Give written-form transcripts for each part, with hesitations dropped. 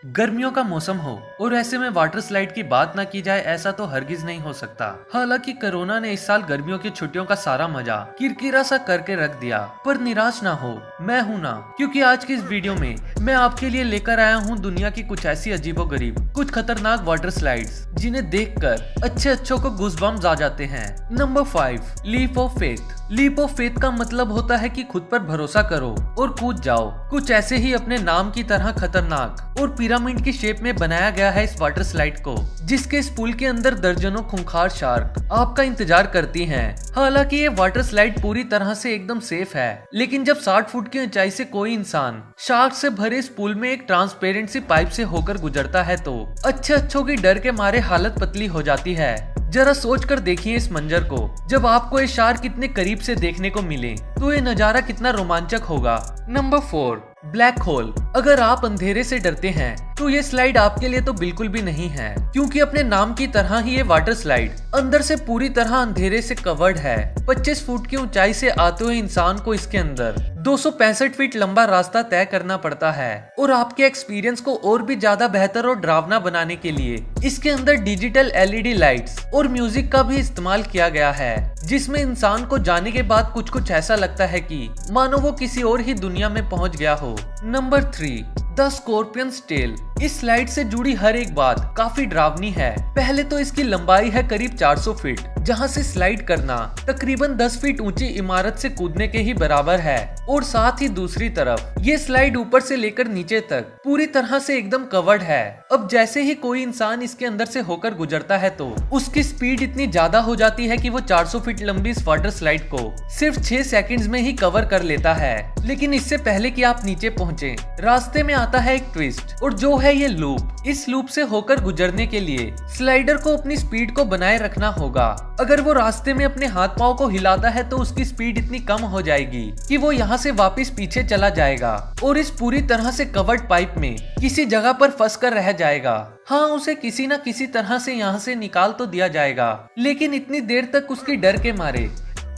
गर्मियों का मौसम हो और ऐसे में वाटर स्लाइड की बात ना की जाए ऐसा तो हरगिज नहीं हो सकता। हालांकि कोरोना ने इस साल गर्मियों की छुट्टियों का सारा मजा किरकिरा सा करके रख दिया, पर निराश ना हो, मैं हूं ना, क्योंकि आज की इस वीडियो में मैं आपके लिए लेकर आया हूं दुनिया की कुछ ऐसी अजीबोगरीब, कुछ खतरनाक वाटर स्लाइड्स जिन्हें देखकर अच्छों को गूज़बम्प्स आ जाते हैं। Number 5, leap of faith. Leap of faith का मतलब होता है कि खुद पर भरोसा करो और कूद जाओ। कुछ ऐसे ही अपने नाम की तरह खतरनाक और पिरामिड की शेप में बनाया गया है इस वाटर स्लाइड को, जिसके इस पूल के अंदर दर्जनों खूंखार शार्क आपका इंतजार करती हैं। हालांकि ये वाटर स्लाइड पूरी तरह से एकदम सेफ है, लेकिन जब 60 फुट की ऊंचाई से कोई इंसान शार्क से भरे इस पूल में एक ट्रांसपेरेंट सी पाइप से होकर गुजरता है तो अच्छों की डर के मारे हालत पतली हो जाती है। जरा सोच कर देखिए इस मंजर को, जब आपको ये शार्क इतने करीब से देखने को मिले तो ये नजारा कितना रोमांचक होगा। Number 4, black hole. अगर आप अंधेरे से डरते हैं तो ये स्लाइड आपके लिए तो बिल्कुल भी नहीं है, क्योंकि अपने नाम की तरह ही ये वाटर स्लाइड अंदर से पूरी तरह अंधेरे से कवर्ड है। 25 फुट की ऊंचाई से आते हुए इंसान को इसके अंदर 265 फीट लंबा रास्ता तय करना पड़ता है, और आपके एक्सपीरियंस को और भी ज्यादा बेहतर और डरावना बनाने के लिए इसके अंदर डिजिटल LED लाइट्स और म्यूजिक का भी इस्तेमाल किया गया है, जिसमें इंसान को जाने के बाद कुछ ऐसा लगता है कि मानो वो किसी और ही दुनिया में पहुंच गया हो। Number 3, the scorpion's tail. इस स्लाइड से जुड़ी हर एक बात काफी डरावनी है। पहले तो इसकी लंबाई है करीब 400 फीट, जहां से स्लाइड करना तकरीबन 10 फीट ऊंची इमारत से कूदने के ही बराबर है, और साथ ही दूसरी तरफ ये स्लाइड ऊपर से लेकर नीचे तक पूरी तरह से एकदम कवर्ड है। अब जैसे ही कोई इंसान इसके अंदर से होकर गुजरता है तो उसकी स्पीड इतनी ज्यादा हो जाती है कि वो 400 फीट लंबी इस वाटर स्लाइड को सिर्फ 6 सेकंड्स में ही कवर कर लेता है। लेकिन इससे पहले कि आप नीचे पहुंचे, रास्ते में आता है एक ट्विस्ट, और जो है ये लूप। इस लूप से होकर गुजरने के लिए स्लाइडर को अपनी स्पीड को बनाए रखना होगा। अगर वो रास्ते में अपने हाथ पांव को हिलाता है तो उसकी स्पीड इतनी कम हो जाएगी कि वो यहाँ से वापस पीछे चला जाएगा और इस पूरी तरह से कवर्ड पाइप में किसी जगह पर फंस कर रह जाएगा। हाँ, उसे किसी न किसी तरह से यहाँ से निकाल तो दिया जाएगा, लेकिन इतनी देर तक उसके डर के मारे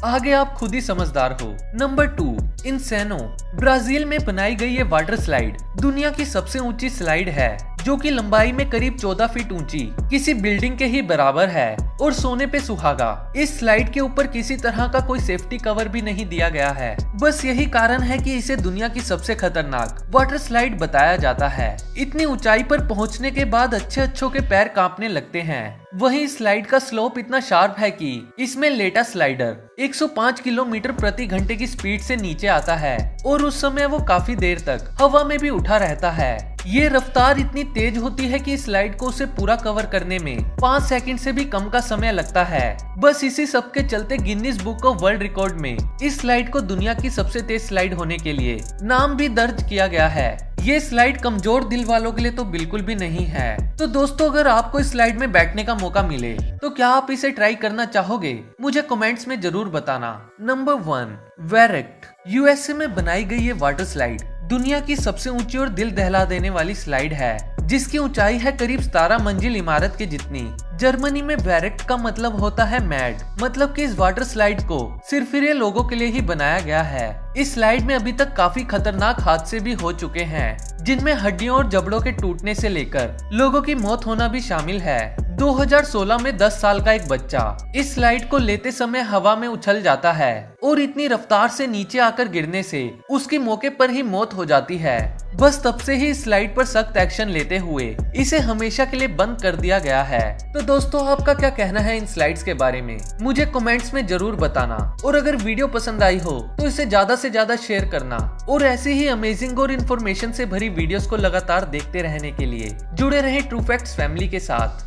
आगे आप खुद ही समझदार हो। नंबर 2, इंसेनो। ब्राजील में बनाई गई ये वाटर स्लाइड दुनिया की सबसे ऊंची स्लाइड है, जो कि लंबाई में करीब 14 फीट ऊंची किसी बिल्डिंग के ही बराबर है और सोने पे सुहागा। इस स्लाइड के ऊपर किसी तरह का कोई सेफ्टी कवर भी नहीं दिया गया है। बस यही कारण है कि इसे दुनिया की सबसे खतरनाक वाटर स्लाइड बताया जाता है। इतनी ऊंचाई पर पहुंचने के बाद अच्छों के पैर कांपने लगते हैं। वहीं स्लाइड का स्लोप इतना शार्प है कि इसमें लेटा स्लाइडर 105 किलोमीटर प्रति घंटे की स्पीड से नीचे आता है, और उस समय वो काफी देर तक हवा में भी उठा रहता है। ये रफ्तार इतनी तेज होती है कि इस स्लाइड को उसे पूरा कवर करने में 5 सेकंड से भी कम का समय लगता है। बस इसी सब के चलते Guinness book of world record में इस स्लाइड को दुनिया की सबसे तेज स्लाइड होने के लिए नाम भी दर्ज किया गया है। ये स्लाइड कमजोर दिल वालों के लिए तो बिल्कुल भी नहीं है। तो दोस्तों, अगर आपको इस स्लाइड में बैठने का मौका मिले तो क्या आप इसे ट्राई करना चाहोगे? मुझे कमेंट्स में जरूर बताना। नंबर 1, वेरेक्ट। USA में बनाई गई ये वाटर स्लाइड दुनिया की सबसे ऊंची और दिल दहला देने वाली स्लाइड है, जिसकी ऊंचाई है करीब 17 मंजिल इमारत के जितनी। जर्मनी में वेरेक्ट का मतलब होता है मैड, मतलब कि इस वाटर स्लाइड को सिर्फ ये लोगों के लिए ही बनाया गया है। इस स्लाइड में अभी तक काफी खतरनाक हादसे भी हो चुके हैं, जिनमें हड्डियों और जबड़ों के टूटने से लेकर लोगों की मौत होना भी शामिल है। 2016 में 10 साल का एक बच्चा इस स्लाइड को लेते समय हवा में उछल जाता है और इतनी रफ्तार से नीचे आकर गिरने से उसकी मौके पर ही मौत हो जाती है। बस तब से ही इस स्लाइड पर सख्त एक्शन लेते हुए इसे हमेशा के लिए बंद कर दिया गया है। तो दोस्तों, आपका क्या कहना है इन स्लाइड्स के बारे में? मुझे कमेंट्स में जरूर बताना, और अगर वीडियो पसंद आई हो तो इसे ज्यादा से ज्यादा शेयर करना, और ऐसे ही अमेजिंग और इन्फॉर्मेशन से भरी वीडियोस को लगातार देखते रहने के लिए जुड़े रहें ट्रू फैक्ट्स फैमिली के साथ।